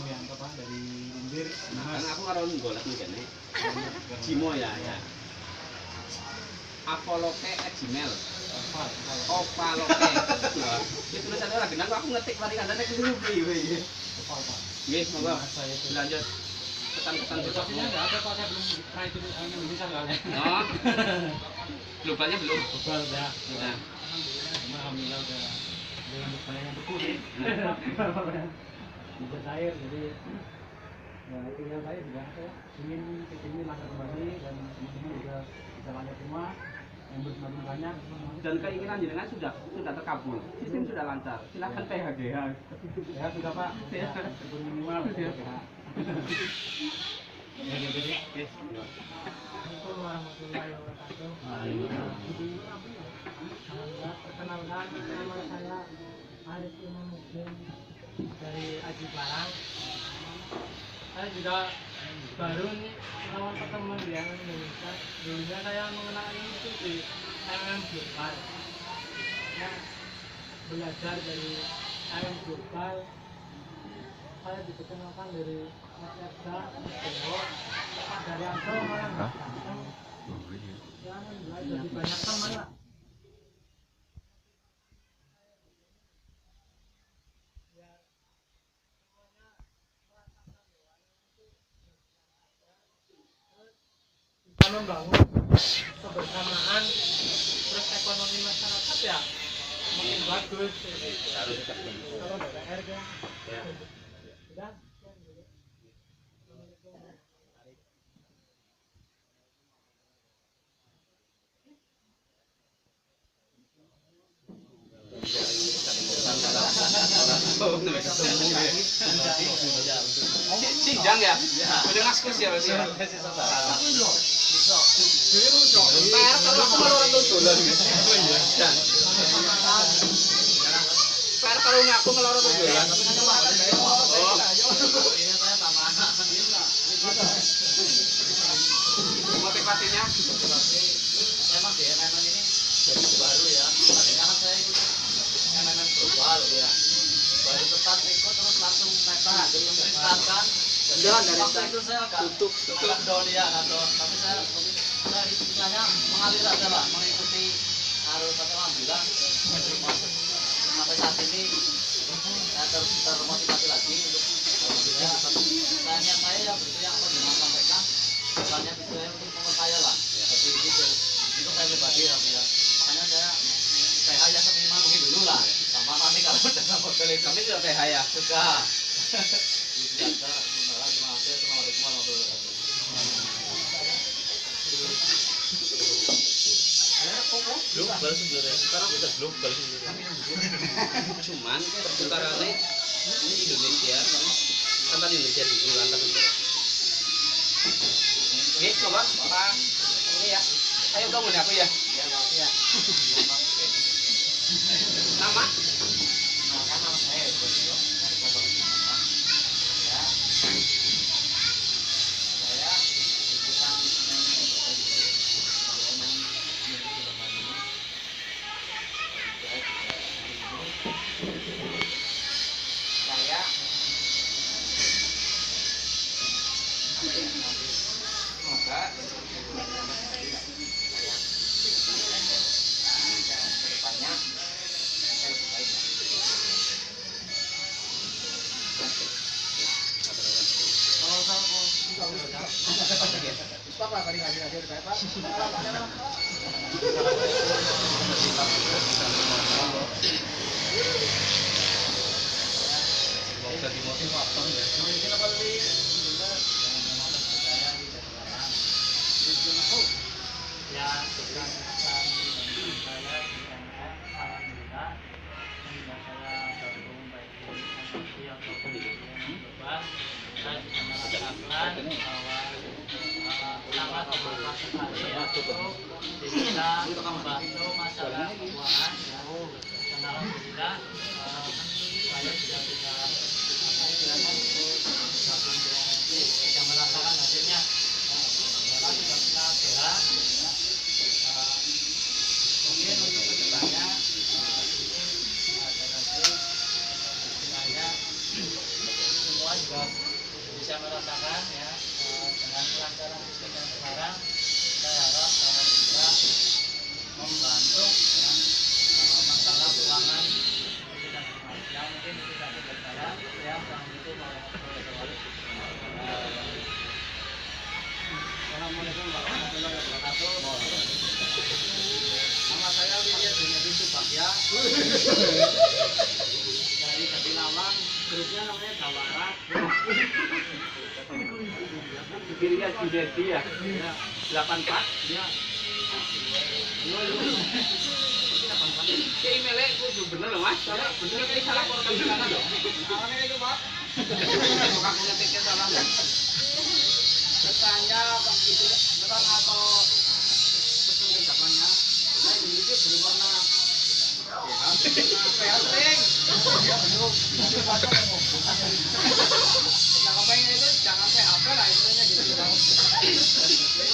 yang apa dari Indir. Kan aku karo golek nih kene. Jimo ya. Apoloke@gmail. Opaloke. Itu tulisannya ora genang aku ngetik mari kandane kudu piye. Nggih, monggo. Lanjut. Pesan-pesan Situasinya enggak ada Pak, saya belum pernah itu Indonesia enggak ada. Oh. Globalnya belum. Global udah. Nah. Alhamdulillah udah untuk banyak yang beku sih. Bisa cair jadi ya tinggal saya juga ingin kesini lancar kembali dan teman-teman juga bisa lancar semua yang semakin banyak Dan keinginan jenengan sudah terkabul. Sistem sudah lancar. Silakan PHGH. ya sudah Pak ya minimal ya. Ya jadi Assalamualaikum warahmatullahi wabarakatuh. Perkenalkan nama saya Arif Imamuddin dari Aji Barang. Saya juga baru nih lawan pertemuan di Indonesia. Dulunya saya mengenal itu di MM Global. Saya belajar dari MM Global. Saya diperkenalkan dari Mas Erza, Mas Dewo, Pak Daryanto, malah Mas Ganteng. Ya, alhamdulillah jadi banyak teman lah. Kita membangun kebersamaan, terus ekonomi masyarakat ya makin bagus. Harus Kalau DPR kan. ya. Udah. Sinjang ya? Udah ngaskus ya berarti ya? PR kalau aku malah orang dolan gitu. PR kalau ngaku malah orang dolan. Oh. Motivasinya? Memang di MMM ini jadi baru ya. Tadinya kan saya ikut MMM global ya. Baru start ikut terus langsung naik jadi yang start kan. Jadi waktu itu saya agak agak down ya, down. Tapi saya istilahnya mengalir aja lah, mengikuti arus. Tapi alhamdulillah sampai saat ini saya termotivasi lagi untuk saya niat saya ya begitu yang Pak sampaikan. Bukannya bisa untuk memperkaya lah. Jadi itu saya pribadi ya. Makanya saya PH ya seminimal mungkin dulu lah. Sama nanti kalau dalam model itu Kami sudah PH ya? juga. Terima kasih. Assalamualaikum warahmatullahi wabarakatuh. Belum baru sebenarnya. Sekarang udah belum baru sebenarnya. Cuman perputarannya ini Indonesia tempat Indonesia di lantas negara. Oke, coba Pak. Ini ya. Ayo kamu nih aku ya. Ya. Nama? Nama saya Bosio dari Pondok Pesantren. Ya. Saya ikutan saya semoga kedepannya saya lebih baik. Jadi motivator ya. Ya, sekarang saya di MF, alhamdulillah hingga saya gabung baik di MFC ataupun di global, saya bisa merasakan bahwa sangat bermanfaat sekali ya untuk bisa membantu masalah keuangan ya. Dan alhamdulillah saya sudah bisa istilahnya untuk gabung di MFC yang merasakan hasilnya. Saya sudah pernah gerak. Mungkin untuk kedepannya ini ada nanti saya semua juga juga bisa merasakan ya dengan kelancaran sistem yang sekarang. Saya harap bisa membantu ya masalah keuangan yang mungkin tidak berjalan ya. Assalamualaikum warahmatullahi wabarakatuh. Assalamualaikum warahmatullahi wabarakatuh. Nama saya Widya Dunia Subagya Dari Jatinawang, grupnya namanya Jawara. Dirinya Judedi ya. 84 dia. Si emailnya kudu bener loh mas. Bener kayak salah korban silakan dong. Awalnya itu Pak. Bukan punya tiket salah dong. Pesannya Pak itu depan atau pesan kecapannya. Saya dulu itu belum pernah pelting. Ya belum. Nah kemarin itu jangan PHP lah istilahnya gitu.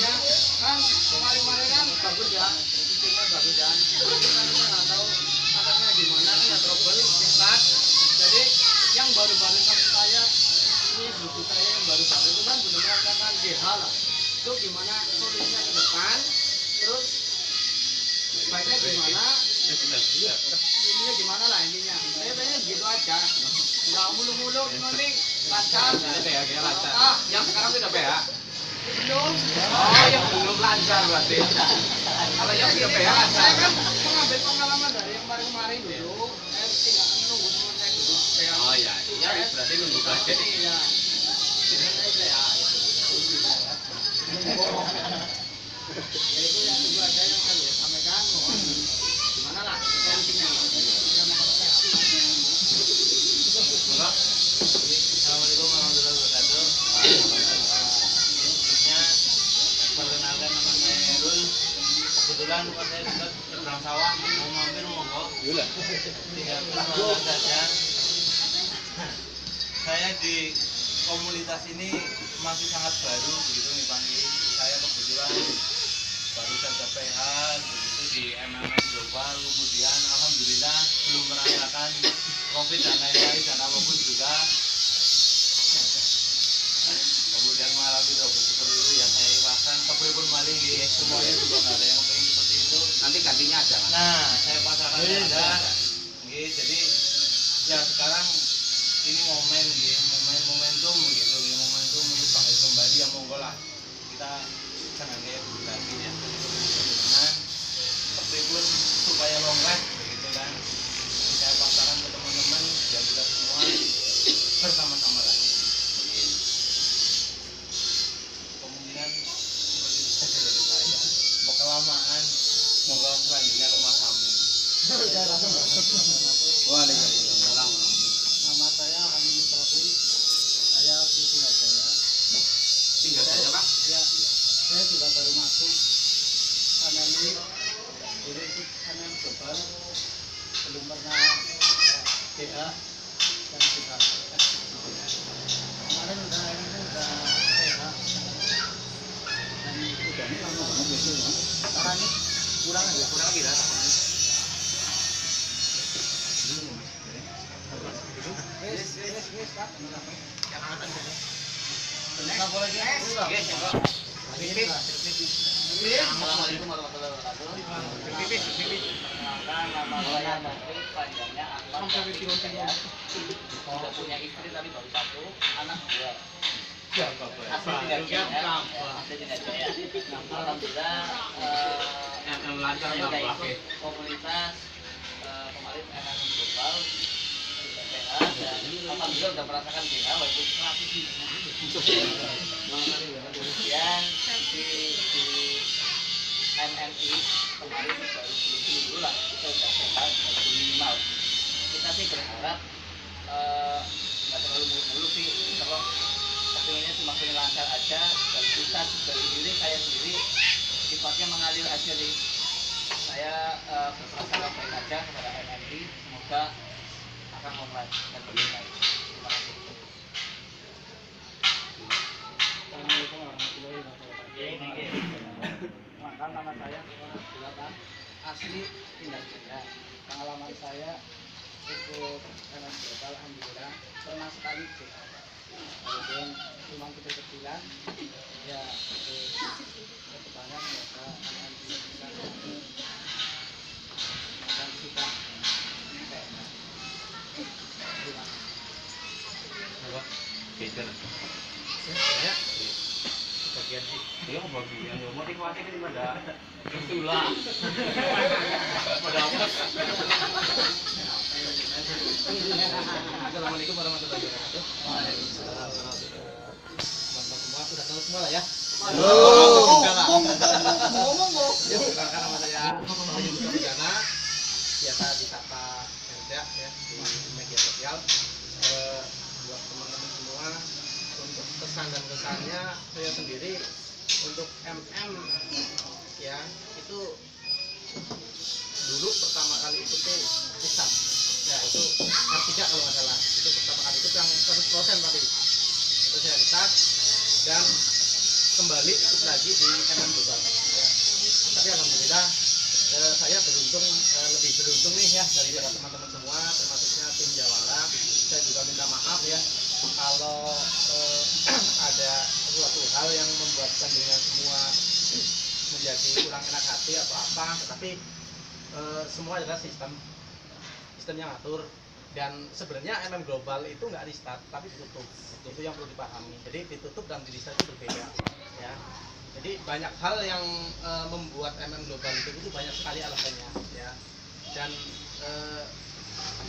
Ya kan kemarin-kemarin kan bagus ya, sistemnya bagus ya. Kita nggak tahu atasnya gimana kan ya trouble start. Jadi yang baru-baru sama saya ini buku saya yang baru-baru itu kan belum merasakan GH lah. Itu gimana solusinya ke depan, terus baiknya gimana, ininya gimana lah intinya. Saya pengen gitu aja, nggak mulu-mulu, penting lancar. Yang sekarang sudah PH. Belum. Oh yang belum lancar berarti. Kalau yang sudah PH lancar. Saya kan mengambil pengalaman dari yang kemarin dulu. Saya tinggal nunggu teman saya dulu. Oh ya, ya berarti nunggu budget. Iya. Ya itu yang kedua aja yang saya sampaikan. Gimana lah? Intinya. Assalamualaikum warahmatullahi wabarakatuh. Khususnya perkenalkan nama saya Herul. Kebetulan pas saya dekat seberang sawah mau mampir monggo. Tinggal perkenalan saja. Saya di komunitas ini masih sangat baru begitu nih Panji. Saya kebetulan baru saja PH begitu di MMM Global, kemudian alhamdulillah belum merasakan COVID dan lain-lain dan apapun juga. Kemudian mengalami trouble seperti itu ya saya ikhlaskan. Kepripun malih nggih semuanya juga nggak ada yang pengen seperti itu. Nanti gantinya aja mas. Nah, saya pasrahkan saja. Nggih, jadi ya sekarang ini momen nggih, momentum begitu nggih, momentum untuk bangkit kembali ya monggo lah. Kita senang ya berbagi ya. Dengan kepripun supaya longgar begitu kan. Saya pasrahkan ke teman-teman biar kita semua bersama-sama lagi. Kemungkinan seperti itu saja dari saya. Mau kelamaan, semoga selanjutnya ke Mas Amin. Waalaikumsalam. Nama saya Hamid Mustafi. Saya Siti Jaya. Tinggal saja pak. Ya, saya juga baru masuk MMI. Jadi ikut MM Global. Belum pernah GH dan juga kemarin udah ini udah PH dan udah ini lama banget gitu ya. Sekarang ini kurang aja. Kurang kira. Wes, Pak. Assalamualaikum warahmatullahi wabarakatuh. Perkenalkan nama saya Taufik, panjangnya Ahmad. Sudah punya istri tapi baru satu, anak dua. Asli tidak jaya. Asli tidak jaya. Alhamdulillah. Lancar Saya nggak udah pakai. ikut komunitas kemarin MM Global. Dan alhamdulillah udah merasakan GH walaupun kemudian di MMI kemarin baru dulu lah kita udah sehat minimal. Kita sih berharap nggak terlalu muluk-muluk sih, kalau kepinginnya semakin lancar aja dan kita sendiri, saya sendiri sifatnya mengalir aja nih. Saya berprasangka baik aja kepada MMI, semoga akan online dan lebih baik. Terima kasih. Assalamualaikum warahmatullahi wabarakatuh. Makan nama saya silakan. Asli Tindak Jaya. Pengalaman saya ikut MM Global alhamdulillah pernah sekali GH. kemudian memang kecil-kecilan ya kedepannya mereka akan bisa akan kita Apa? Peter. ya Bagian sih. Dia kebagian ya motivasi kan pada itulah. Pada apa? Assalamualaikum warahmatullahi wabarakatuh. Teman-teman semua sudah tahu semua lah ya. Ngomong kok. Ya, perkenalkan nama saya Yudi Pujana, biasa disapa Herda ya di media sosial. Buat teman-teman semua, untuk pesan dan kesannya saya sendiri untuk MM ya itu dulu pertama kali ikut tuh Islam ya itu R3 kalau nggak salah itu pertama kali ikut yang 100% tadi itu saya start dan kembali ikut lagi di MM Global ya. Tapi alhamdulillah saya beruntung lebih beruntung nih ya daripada teman-teman semua termasuknya tim Jawara. Saya juga minta maaf ya kalau ada suatu hal yang membuatkan dengan semua menjadi kurang enak hati atau apa, tetapi semua adalah sistem yang atur. Dan sebenarnya MM Global itu nggak restart tapi ditutup, itu yang perlu dipahami. Jadi ditutup dan di restart itu berbeda ya. Jadi banyak hal yang membuat MM Global itu banyak sekali alasannya ya. Dan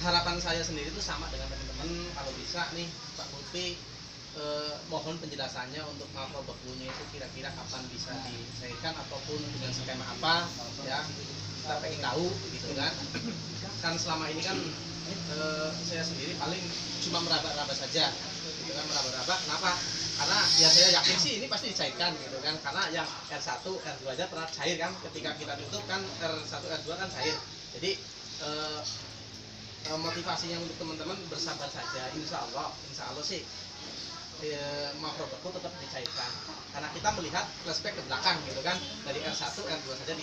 harapan saya sendiri itu sama dengan teman-teman, kalau bisa nih Pak Lutfi mohon penjelasannya untuk makro bakunya itu kira-kira kapan bisa dicairkan ataupun dengan skema apa ya, kita pengen tahu gitu kan. Kan selama ini kan saya sendiri paling cuma meraba-raba saja gitu kan, meraba-raba. Kenapa? Karena ya saya yakin sih ini pasti dicairkan gitu kan, karena yang R1, R2 aja pernah cair kan, ketika kita tutup kan R1, R2 kan cair. Jadi motivasinya untuk teman-teman bersabar saja, insya Allah sih makro baku tetap dicairkan, karena kita melihat flashback ke belakang gitu kan, dari R1, R2 saja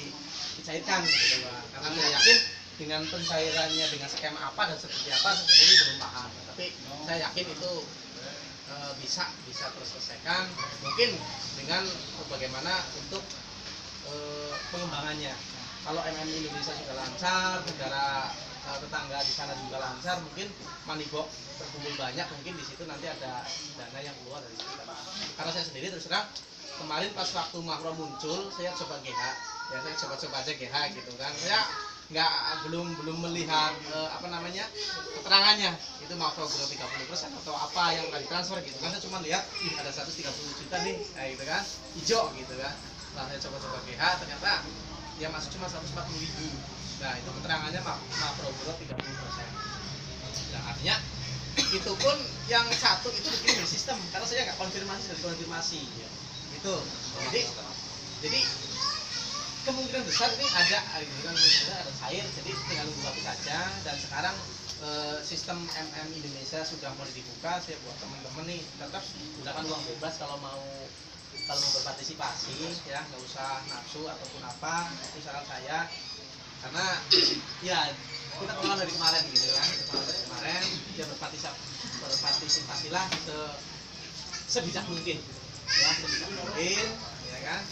dicairkan gitu kan. Karena saya yakin dengan pencairannya dengan skema apa dan seperti apa saya sendiri belum paham, tapi saya yakin itu bisa terselesaikan mungkin dengan bagaimana untuk pengembangannya. Kalau MM Indonesia sudah lancar, negara tetangga di sana juga lancar, mungkin Moneybox terkumpul banyak, mungkin di situ nanti ada dana yang keluar dari situ. Karena saya sendiri terus terang kemarin pas waktu makro muncul saya coba GH ya, saya coba aja GH gitu kan, saya belum melihat keterangannya itu makro grow 30% atau apa yang akan ditransfer gitu kan. Saya cuma lihat ada 130 juta nih gitu kan, hijau gitu kan. Nah saya coba GH, ternyata ya masuk cuma 140.000. Nah itu keterangannya makro grow 30%. Nah artinya itu pun yang satu itu bikin dari sistem, karena saya nggak konfirmasi ya. Gitu. Jadi kemungkinan besar ini ada cair, jadi tinggal nunggu waktu saja. Dan sekarang sistem MM Indonesia sudah mulai dibuka. Saya buat teman-teman nih tetap gunakan uang bebas kalau mau berpartisipasi ya, nggak usah nafsu ataupun apa, itu saran saya. Karena ya kita pengalaman dari kemarin gitu kan, kemarin dia berpartisipasilah sebijak mungkin ya, ya kan.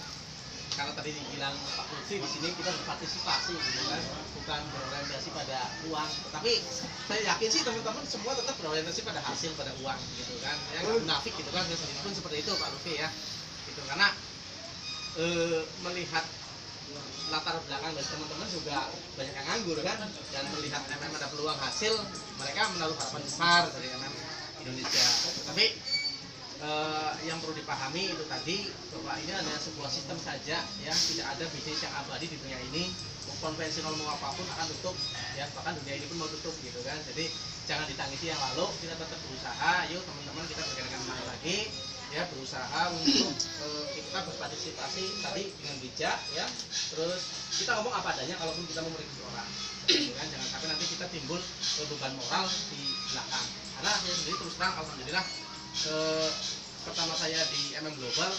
Kalau tadi dibilang Pak Lutfi di sini kita berpartisipasi gitu kan, bukan berorientasi pada uang. Tapi saya yakin sih teman-teman semua tetap berorientasi pada hasil, pada uang gitu kan. Yang munafik gitu kan, saya sendiri pun seperti itu Pak Lutfi ya. Gitu, karena melihat latar belakang dari teman-teman juga banyak yang nganggur kan, dan melihat MM ada peluang hasil, mereka menaruh harapan besar dari MM Indonesia. Tapi yang perlu dipahami itu tadi bahwa ini hanya sebuah sistem saja ya, tidak ada bisnis yang abadi di dunia ini. Konvensional mau apapun akan tutup ya, bahkan dunia ini pun mau tutup gitu kan. Jadi jangan ditangisi yang lalu, kita tetap berusaha. Yuk teman-teman, kita bergerakan kembali lagi ya, berusaha untuk kita berpartisipasi tadi dengan bijak ya. Terus kita ngomong apa adanya, kalaupun kita mau merugikan orang gitu kan, jangan sampai nanti kita timbul beban moral di belakang. Karena saya sendiri terus terang alhamdulillah pertama saya di MM Global,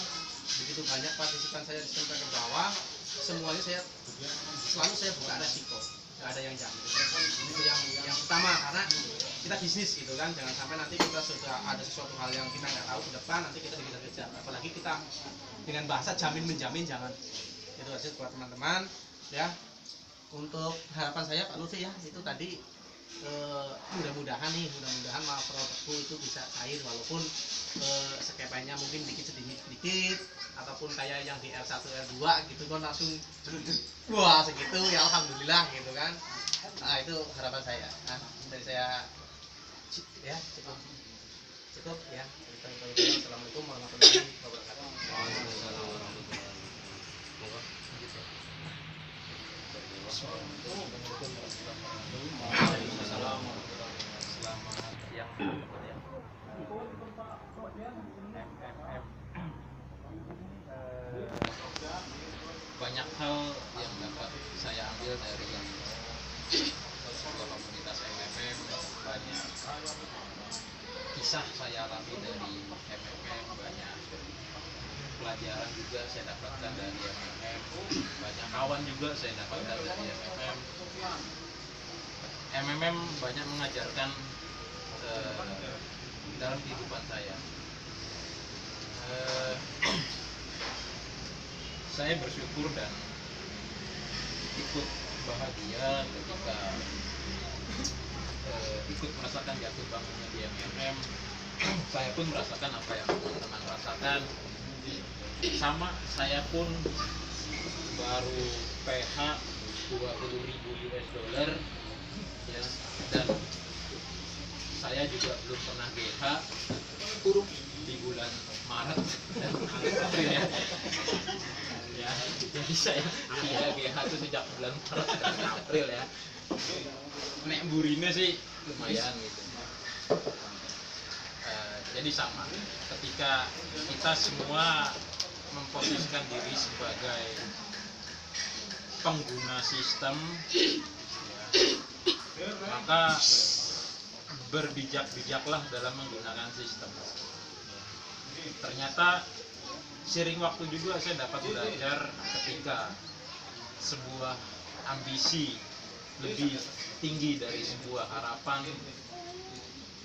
begitu banyak partisipan saya sampai ke bawah, semuanya selalu saya buka resiko, nggak ada yang jamin. Itu yang pertama, karena kita bisnis gitu kan, jangan sampai nanti kita sudah ada sesuatu hal yang kita nggak tahu ke depan nanti kita dikejar-kejar, apalagi kita dengan bahasa jamin menjamin, jangan. Itu aja buat teman-teman ya. Untuk harapan saya Pak Lutfi ya, itu tadi mudah-mudahan mah produkku itu bisa cair, walaupun skepanya mungkin sedikit ataupun kayak yang di R1 R2 gitu kan langsung wah segitu ya, alhamdulillah gitu kan. Nah itu harapan saya. Nah, dari saya ya cukup ya. Assalamualaikum warahmatullahi wabarakatuh. Banyak hal yang dapat saya ambil dari sebuah komunitas MMM, banyak kisah saya alami dari MMM, banyak pelajaran juga saya dapatkan dari MMM, banyak kawan juga saya dapatkan dari MMM. MMM banyak mengajarkan dalam kehidupan saya. Saya bersyukur dan ikut bahagia ketika ikut merasakan jatuh bangunnya di MMM. Saya pun merasakan apa yang teman-teman rasakan. Sama, saya pun baru PH 20.000 US dollar ya, dan saya juga belum pernah GH di bulan Maret dan April ya. Ya, jadi saya GH itu sejak bulan Maret dan April ya. Nek burine sih lumayan gitu. Jadi sama, ketika kita semua memposisikan diri sebagai pengguna sistem ya, maka berbijak-bijaklah dalam menggunakan sistem. Ternyata seiring waktu juga saya dapat belajar ketika sebuah ambisi lebih tinggi dari sebuah harapan,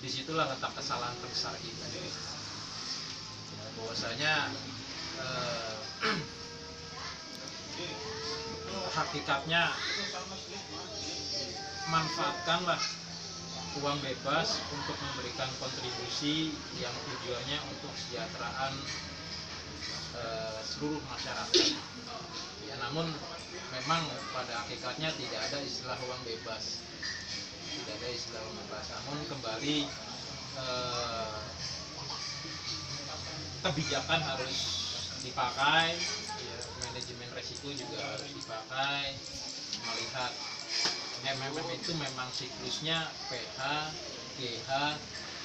disitulah letak kesalahan terbesar kita. Bahwasanya hakikatnya manfaatkanlah uang bebas untuk memberikan kontribusi yang tujuannya untuk kesejahteraan seluruh masyarakat. Ya, namun memang pada hakikatnya tidak ada istilah uang bebas. Tidak ada istilah uang bebas. Namun kembali kebijakan harus dipakai, ya, manajemen resiko juga harus dipakai, melihat MMM itu memang siklusnya PH, GH,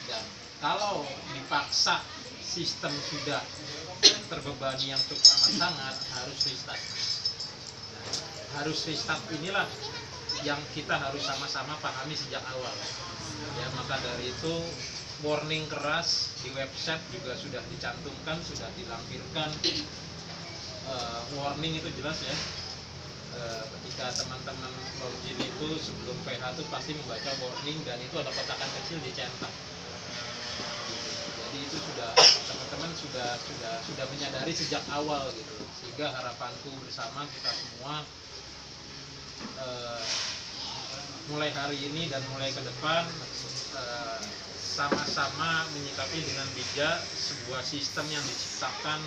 dan kalau dipaksa sistem sudah terbebani yang cukup amat sangat, harus restart. Nah, harus restart inilah yang kita harus sama-sama pahami sejak awal. Ya, maka dari itu warning keras di website juga sudah dicantumkan, sudah dilampirkan. Warning itu jelas ya. Ketika teman-teman login itu sebelum PH itu pasti membaca warning, dan itu ada kotakan kecil dicetak. Jadi itu sudah teman-teman sudah menyadari sejak awal gitu. Sehingga harapanku bersama kita semua mulai hari ini dan mulai ke depan sama-sama menyikapi dengan bijak sebuah sistem yang diciptakan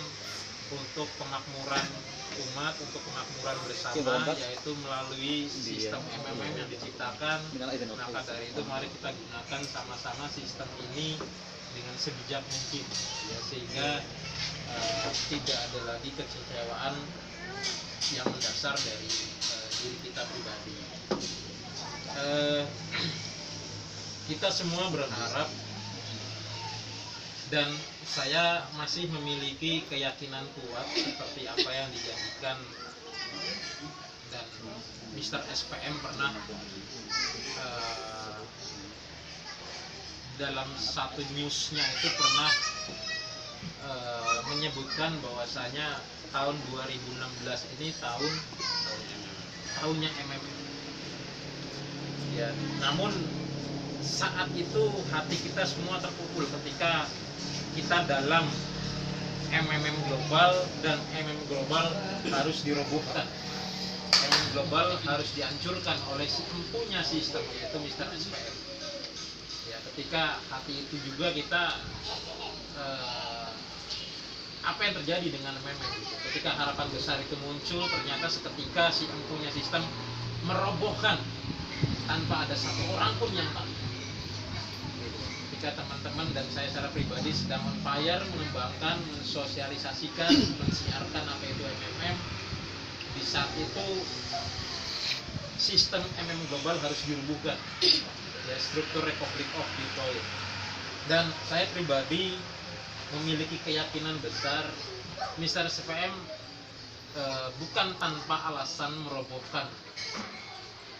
untuk kemakmuran umat, untuk kemakmuran bersama, yaitu melalui sistem MMM yang diciptakan. Maka dari itu mari kita gunakan sama-sama sistem ini dengan sebijak mungkin ya, sehingga tidak ada lagi kekecewaan yang mendasar dari diri kita pribadi. Kita semua berharap, dan saya masih memiliki keyakinan kuat seperti apa yang dijanjikan, dan Mr. SPM pernah dalam satu newsnya itu pernah menyebutkan bahwasanya tahun 2016 ini tahunnya MMM. Ya, namun saat itu hati kita semua terpukul ketika kita dalam MMM global, dan MMM global harus dirobohkan. MMM global harus dihancurkan oleh si empunya sistem, yaitu Mr. SPM. Ya, ketika hati itu juga kita apa yang terjadi dengan MMM gitu. Ketika harapan besar itu muncul, ternyata seketika si empunya sistem merobohkan tanpa ada satu orang pun yang tahu. Ketika teman-teman dan saya secara pribadi sedang on fire mengembangkan, mensosialisasikan, mensiarkan apa itu MMM, di saat itu sistem MMM global harus dirubuhkan, ya, struktur Republic of Bitcoin. Dan saya pribadi memiliki keyakinan besar Mr. SPM bukan tanpa alasan merobohkan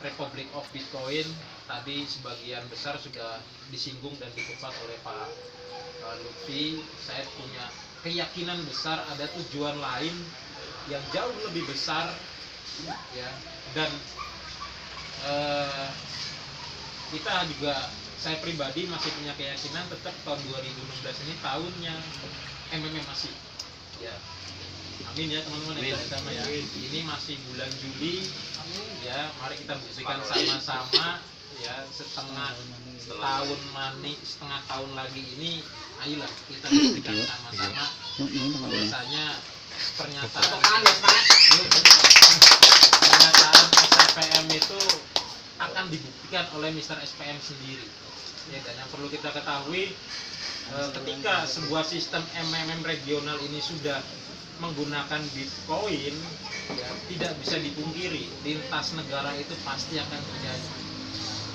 Republic of Bitcoin. Tadi sebagian besar sudah disinggung dan dikupas oleh Pak Lutfi. Saya punya keyakinan besar ada tujuan lain yang jauh lebih besar, ya, dan kita juga, saya pribadi masih punya keyakinan tetap tahun 2016 ini tahunnya MMM masih, ya. Amin ya teman-teman yang sama ya. Ini masih bulan Juli, ya. Mari kita buktikan sama-sama, ya, setengah tahun lagi ini, ayolah kita buktikan sama-sama. Biasanya pernyataan SPM itu akan dibuktikan oleh Mr. SPM sendiri. Ya, dan yang perlu kita ketahui, ketika sebuah sistem MMM regional ini sudah menggunakan Bitcoin, ya, tidak bisa dipungkiri lintas negara itu pasti akan terjadi.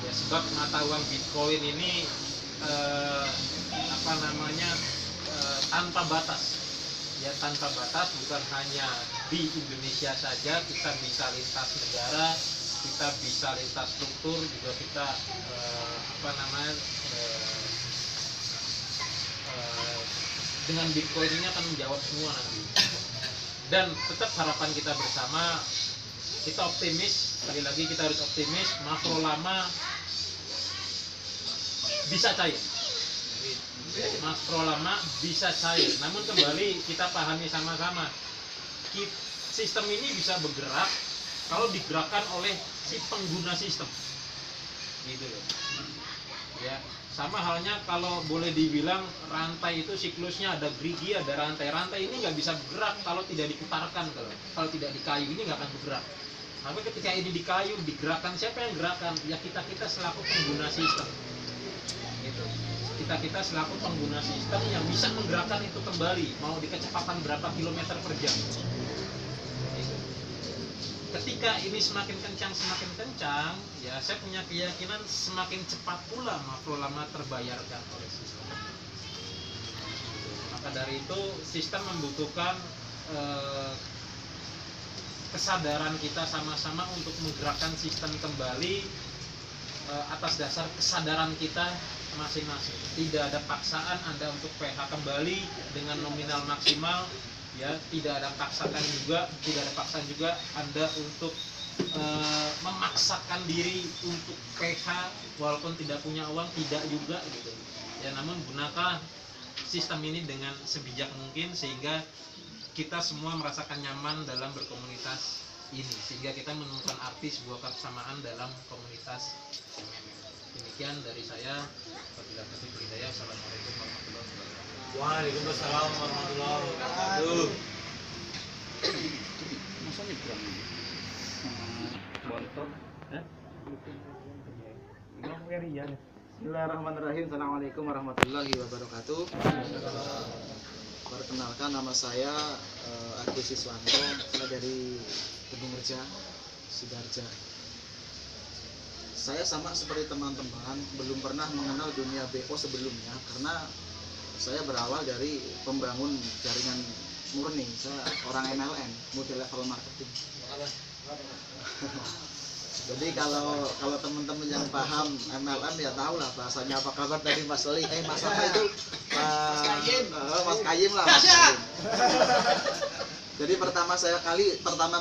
Ya, sebab mata uang Bitcoin ini tanpa batas. Ya, tanpa batas, bukan hanya di Indonesia saja, kita bisa lintas negara, kita bisa lintas struktur, juga kita dengan Bitcoin ini akan menjawab semua nanti. Dan tetap harapan kita bersama, kita optimis, sekali lagi kita harus optimis, makro lama bisa cair. Makro lama bisa cair, namun kembali kita pahami sama-sama, sistem ini bisa bergerak kalau digerakkan oleh si pengguna sistem, gitu loh. Ya, sama halnya kalau boleh dibilang rantai itu siklusnya ada gerigi, ada rantai ini nggak bisa bergerak kalau tidak diputarkan, kalau tidak dikayu ini nggak akan bergerak. Tapi ketika ini dikayu, digerakkan, siapa yang gerakan? Ya kita selaku pengguna sistem, gitu. Kita selaku pengguna sistem yang bisa menggerakkan itu kembali, mau di kecepatan berapa kilometer per jam. Ketika ini semakin kencang, ya saya punya keyakinan semakin cepat pula makro lama terbayarkan oleh sistem. Maka dari itu sistem membutuhkan kesadaran kita sama-sama untuk menggerakkan sistem kembali atas dasar kesadaran kita masing-masing. Tidak ada paksaan Anda untuk PH kembali dengan nominal maksimal, ya, tidak ada paksaan juga Anda untuk memaksakan diri untuk PH walaupun tidak punya uang, tidak juga gitu. Ya, namun gunakan sistem ini dengan sebijak mungkin sehingga kita semua merasakan nyaman dalam berkomunitas ini, sehingga kita menemukan arti sebuah kebersamaan dalam komunitas MMM. Demikian dari saya. Wabillahi taufiq wal hidayah. Assalamualaikum warahmatullahi wabarakatuh. Waalaikumsalam warahmatullahi wabarakatuh. Bismillahirrahmanirrahim. Assalamualaikum warahmatullahi wabarakatuh. Perkenalkan, nama saya Agus Siswanto, saya dari Gedung Reja, Sidoarjo. Saya sama seperti teman-teman belum pernah mengenal dunia BO sebelumnya, karena saya berawal dari pembangun jaringan murni. Saya orang MLM, multi level marketing. Jadi kalau teman-teman yang paham MLM ya tahu lah bahasanya. Apa kabar tadi Mas Oli? Mas apa itu? Mas Kayim lah. Mas Kayim. Jadi pertama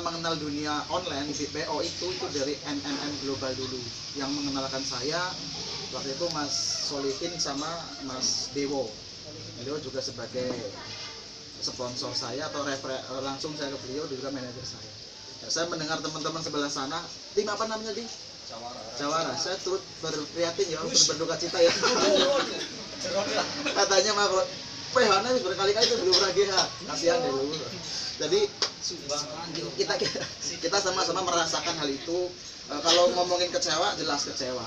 mengenal dunia online di BO itu dari MMM Global dulu, yang mengenalkan saya. Waktu itu Mas Solihin sama Mas Dewo. Beliau juga sebagai sponsor saya atau langsung saya ke beliau juga manajer saya. Nah, saya mendengar teman-teman sebelah sana, tim apa namanya di? Jawara. Saya turut berprihatin ya, berduka cita ya. Katanya mah kalau PH-nya berkali-kali itu belum pernah GH, kasihan deh dulu. Jadi kita sama-sama merasakan hal itu. Kalau ngomongin kecewa, jelas kecewa.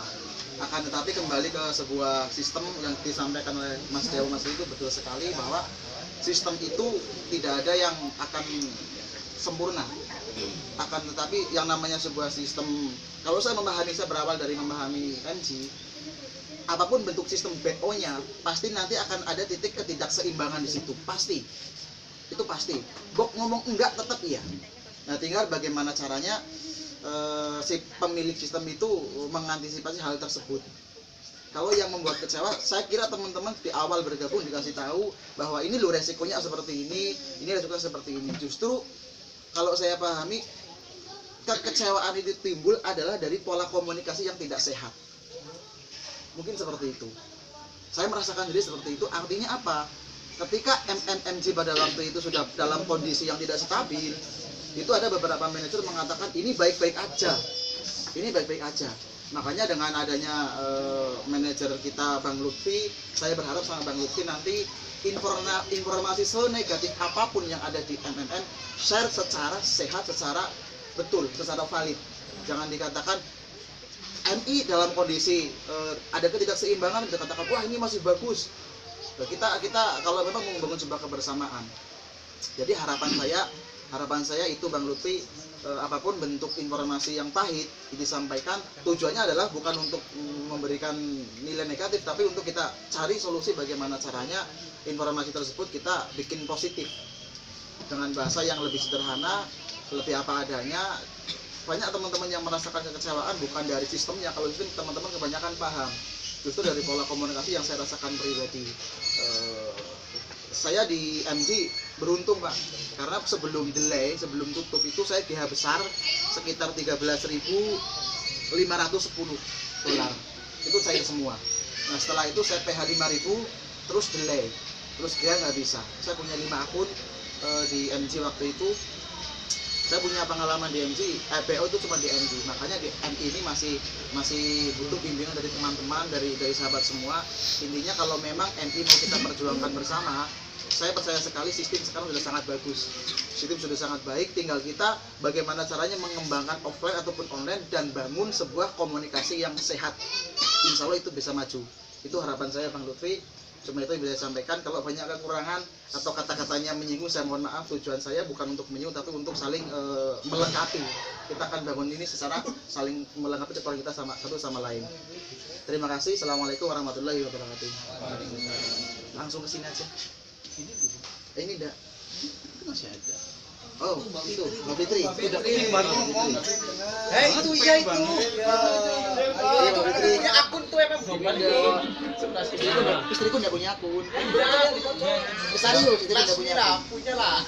Akan tetapi kembali ke sebuah sistem yang disampaikan oleh Mas Dewo Mas itu betul sekali bahwa sistem itu tidak ada yang akan sempurna. Akan tetapi yang namanya sebuah sistem, kalau saya berawal dari memahami MG, apapun bentuk sistem BO-nya, pasti nanti akan ada titik ketidakseimbangan di situ, pasti. Itu pasti. Bok ngomong enggak tetap iya. Nah, tinggal bagaimana caranya si pemilik sistem itu mengantisipasi hal tersebut. Kalau yang membuat kecewa, saya kira teman-teman di awal bergabung dikasih tahu bahwa ini loh resikonya seperti ini resikonya seperti ini. Justru kalau saya pahami, kekecewaan itu timbul adalah dari pola komunikasi yang tidak sehat. Mungkin seperti itu. Saya merasakan diri seperti itu. Artinya apa? Ketika MNMG pada waktu itu sudah dalam kondisi yang tidak stabil, itu ada beberapa manajer mengatakan ini baik-baik aja. Ini baik-baik aja. Makanya dengan adanya manajer kita Bang Lutfi, saya berharap sama Bang Lutfi nanti informasi senegatif apapun yang ada di MNM share secara sehat, secara betul, secara valid. Jangan dikatakan MI dalam kondisi ada ketidakseimbangan, dikatakan wah ini masih bagus. Nah, kita kalau memang membangun sebuah kebersamaan. Jadi harapan saya itu Bang Lutfi, apapun bentuk informasi yang pahit disampaikan, tujuannya adalah bukan untuk memberikan nilai negatif, tapi untuk kita cari solusi bagaimana caranya informasi tersebut kita bikin positif dengan bahasa yang lebih sederhana, lebih apa adanya. Banyak teman-teman yang merasakan kekecewaan bukan dari sistemnya. Kalau sistem teman-teman kebanyakan paham, justru dari pola komunikasi yang saya rasakan pribadi. Saya di MG beruntung Pak, karena sebelum delay, sebelum tutup itu saya GH besar sekitar 13.510 dolar. Itu cair semua. Nah setelah itu saya PH 5.000, terus delay, terus GH nggak bisa. Saya punya 5 akun di MG waktu itu. Saya punya pengalaman di MG, PO itu cuma di MG, makanya di MI ini masih butuh bimbingan dari teman-teman, dari sahabat semua. Intinya kalau memang MI mau kita perjuangkan bersama, saya percaya sekali sistem sekarang sudah sangat bagus, sistem sudah sangat baik. Tinggal kita bagaimana caranya mengembangkan offline ataupun online dan bangun sebuah komunikasi yang sehat. Insya Allah itu bisa maju. Itu harapan saya Bang Lutfi. Cuma itu yang bisa saya sampaikan. Kalau banyak kekurangan atau kata-katanya menyinggung, saya mohon maaf. Tujuan saya bukan untuk menyinggung, tapi untuk saling melengkapi. Kita akan bangun ini secara saling melengkapi kalau kita satu sama lain. Terima kasih. Assalamualaikum warahmatullahi wabarakatuh. Langsung ke sini aja. Ini enggak. Masih ada. Oh, itu Mbak Fitri. Ini baru ngomong. Itu iya itu. Iya Mbak Fitri. Punya akun tuh emang bukan Istriku enggak punya akun. Serius, istriku enggak punya akun. punya lah.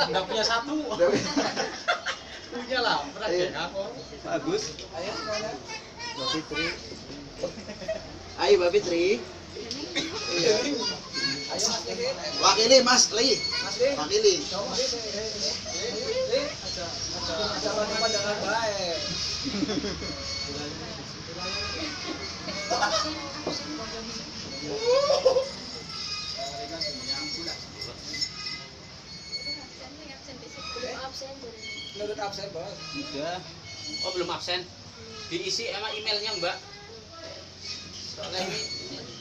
Enggak punya satu. Punya lah, pernah geng aku. Bagus. Ayo semuanya. Mbak Fitri. Ayo Mbak Fitri. Iya. Wakili Mas Li. Wakili. Acara pandangan baik. Menurut absen bos. Udah. Oh belum absen. Diisi emang emailnya Mbak. Soalnya ini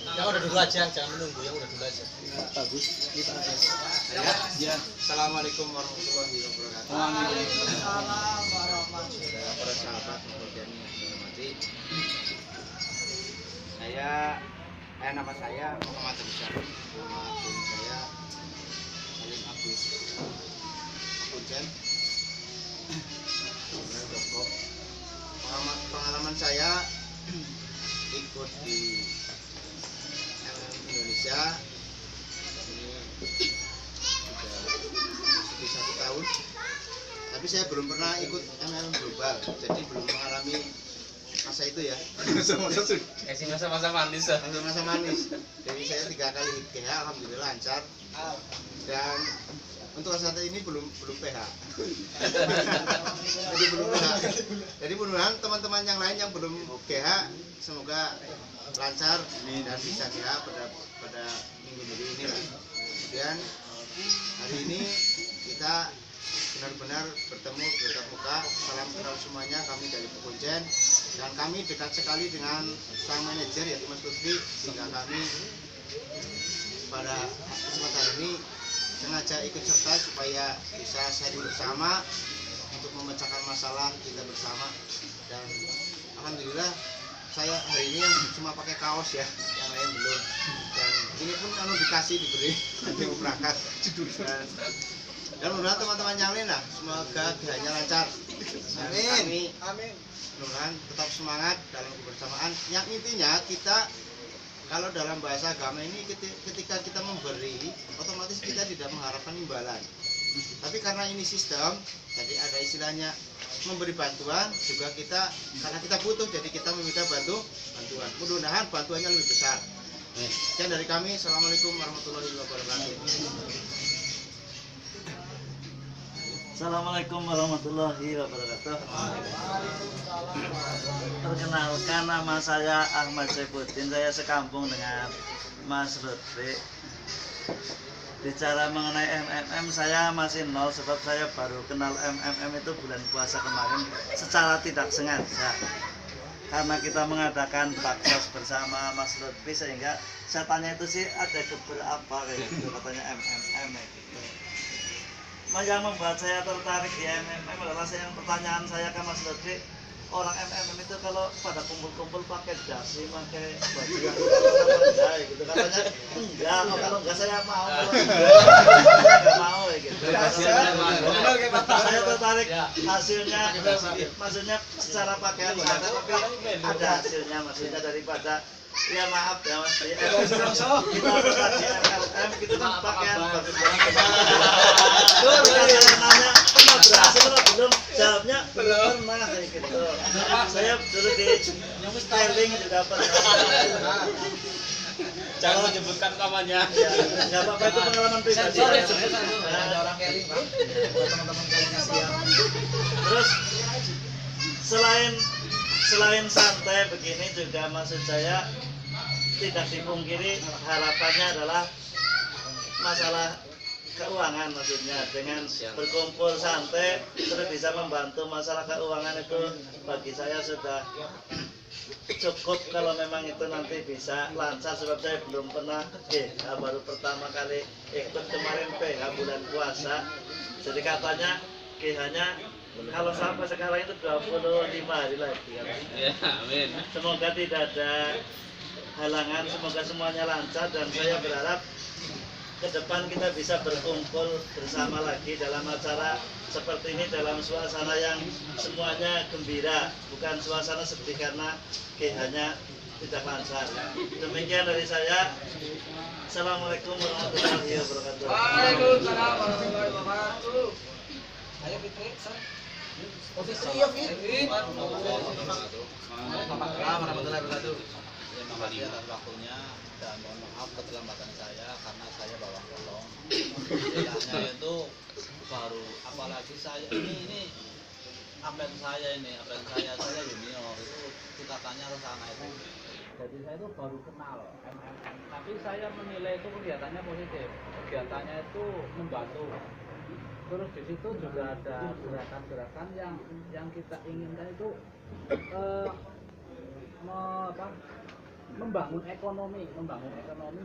Yang udah dulu aja, jangan menunggu, yang udah dulu aja. Bagus. Kita aja. Ya. Assalamualaikum warahmatullahi wabarakatuh. Waalaikumsalam warahmatullahi Para sahabat yang hormati, nama saya Muhammad Rizal. Nama akun saya Salim Agus Akunjen. Pengalaman saya ikut di Indonesia ini sudah masuki 1 tahun, tapi saya belum pernah ikut MLM global, jadi belum mengalami masa itu ya. Kasih masa-masa manis ya. Masa manis. Jadi saya 3 kali PH, alhamdulillah lancar. Dan untuk saat ini belum PH. Jadi belum PH. Jadi mudah-mudahan teman-teman yang lain yang belum PH semoga lancar dan bisa PH pada minggu ini. Kemudian hari ini kita benar-benar bertemu bertatap muka. Salam kenal semuanya, kami dari Pekunjen dan kami dekat sekali dengan sang manajer yaitu Mas Lutfi, sehingga kami pada kesempatan ini sengaja ikut serta supaya bisa sharing bersama untuk memecahkan masalah kita bersama. Dan alhamdulillah saya hari ini yang cuma pakai kaos ya, yang lain belum. Dan ini pun dikasih diberi nanti mau berangkat. Dan mudah-mudahan teman-teman yang lain lah semoga GH-nya lancar. Amin. Amin. Mudah-mudahan tetap semangat dalam kebersamaan. Yang intinya kita kalau dalam bahasa agama ini ketika kita memberi otomatis kita tidak mengharapkan imbalan. Tapi karena ini sistem, jadi ada istilahnya memberi bantuan juga kita karena kita butuh jadi kita meminta bantuan. Mudah-mudahan bantuannya lebih besar. Sekian dari kami. Assalamualaikum warahmatullahi wabarakatuh. Assalamualaikum warahmatullahi wabarakatuh. Perkenalkan, nama saya Ahmad Saifuddin. Saya sekampung dengan Mas Lutfi. Bicara mengenai MMM, saya masih nol sebab saya baru kenal MMM itu bulan puasa kemarin secara tidak sengaja. Karena kita mengadakan baksos bersama Mas Lutfi sehingga saya tanya itu sih ada keberapa kayak gitu, katanya MMM gitu. Yang membuat saya tertarik di MMM adalah pertanyaan saya ke Mas Lutfi, orang MMM itu kalau pada kumpul-kumpul pakai dasi, pakai baju yang enggak gitu, katanya enggak, kalau enggak saya mau, kalau saya enggak mau gitu. Saya tertarik hasilnya, maksudnya secara pakaian ada hasilnya, maksudnya daripada ya maaf ya Mas, kita tadi MLM gitu kan pakaian bagus banget. Saya nanya pernah berhasil atau belum, jawabnya belum pernah kayak gitu. Saya dulu di styling juga pernah. Jangan menyebutkan namanya. Ya, nggak apa-apa, itu pengalaman pribadi. Ada orang caring Pak. Teman-teman kalinya siap. Terus selain santai begini juga maksud saya tidak dipungkiri harapannya adalah masalah keuangan, maksudnya dengan berkumpul santai terus bisa membantu masalah keuangan itu bagi saya sudah cukup kalau memang itu nanti bisa lancar sebab saya belum pernah baru pertama kali ikut kemarin PH bulan puasa, jadi katanya GH-nya kalau sampai sekarang itu 25 hari lagi kan? Ya, amin. Semoga tidak ada halangan, semoga semuanya lancar dan saya berharap ke depan kita bisa berkumpul bersama lagi dalam acara seperti ini dalam suasana yang semuanya gembira, bukan suasana sedih karena GH-nya tidak lancar. Demikian dari saya. Assalamualaikum warahmatullahi wabarakatuh. Waalaikumsalam warahmatullahi wabarakatuh. Ayo Fitri, posisi ya Fitri. Warahmatullahi wabarakatuh. Terima kasih atas waktunya dan mohon maaf keterlambatan saya karena saya bawang potong. Istilahnya itu baru, apalagi saya ini apel saya junior itu tanya ke sana itu. Jadi saya itu baru kenal MMM, tapi saya menilai itu kegiatannya positif, kegiatannya itu membantu. Terus di situ juga ada gerakan-gerakan yang kita inginkan itu membangun ekonomi,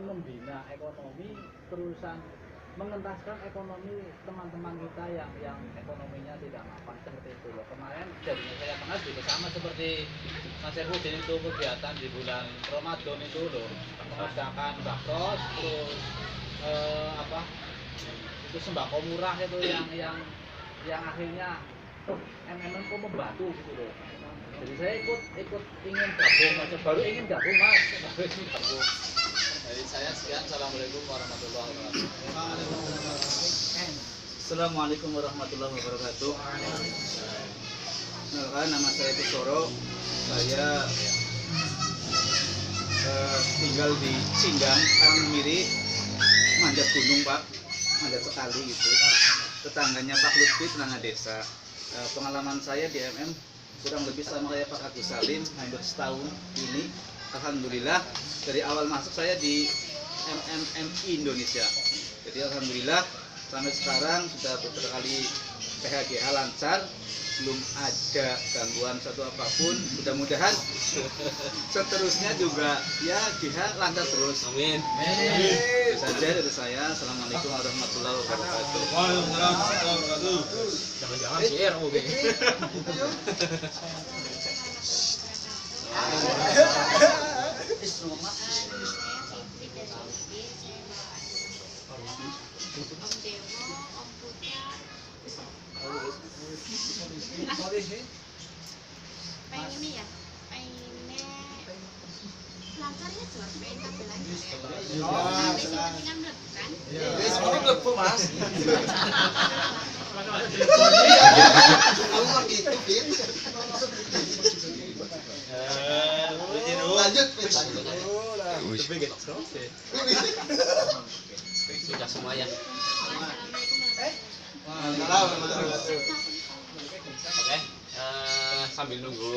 membina ekonomi, terusan mengentaskan ekonomi teman-teman kita yang ekonominya tidak mapan seperti itu loh. Kemarin jadinya saya kenal juga sama seperti Mas Saifuddin itu kegiatan di bulan Ramadan itu loh, mengadakan baksos, terus itu sembako murah itu yang akhirnya MMM kok membantu gitu loh. Jadi saya ikut ingin gabung, baru ingin gabung Mas, baru ingin gabung. Dari saya sekian, assalamualaikum warahmatullahi wabarakatuh. Assalamualaikum warahmatullahi wabarakatuh. Nama saya Pusoro. saya tinggal di Sindang, Karangmiri, manjat gunung Pak, manjat sekali gitu. Tetangganya Pak Lutfi, tetangga desa. Pengalaman saya di MM kurang lebih sama kayak Pak Agus Salim, hampir setahun ini. Alhamdulillah dari awal masuk saya di MMMI Indonesia. Jadi alhamdulillah sampai sekarang sudah beberapa kali PHGA lancar, belum ada gangguan satu apapun. Mudah-mudahan seterusnya juga ya GH lancar terus. Amin. Itu saja dari saya. Assalamualaikum warahmatullahi wabarakatuh. Waalaikumsalam warahmatullahi wabarakatuh. Jangan-jangan share OB. Pengen ini ya, pengennya lancarnya jelas, pengen tampilannya sampai sini kan melebukan. Semuanya mlebu Mas. Kamu mah gitu, Fit. Lanjut, Fit. Sudah semuanya. Assalamualaikum warahmatullahi wabarakatuh. Oke, sambil nunggu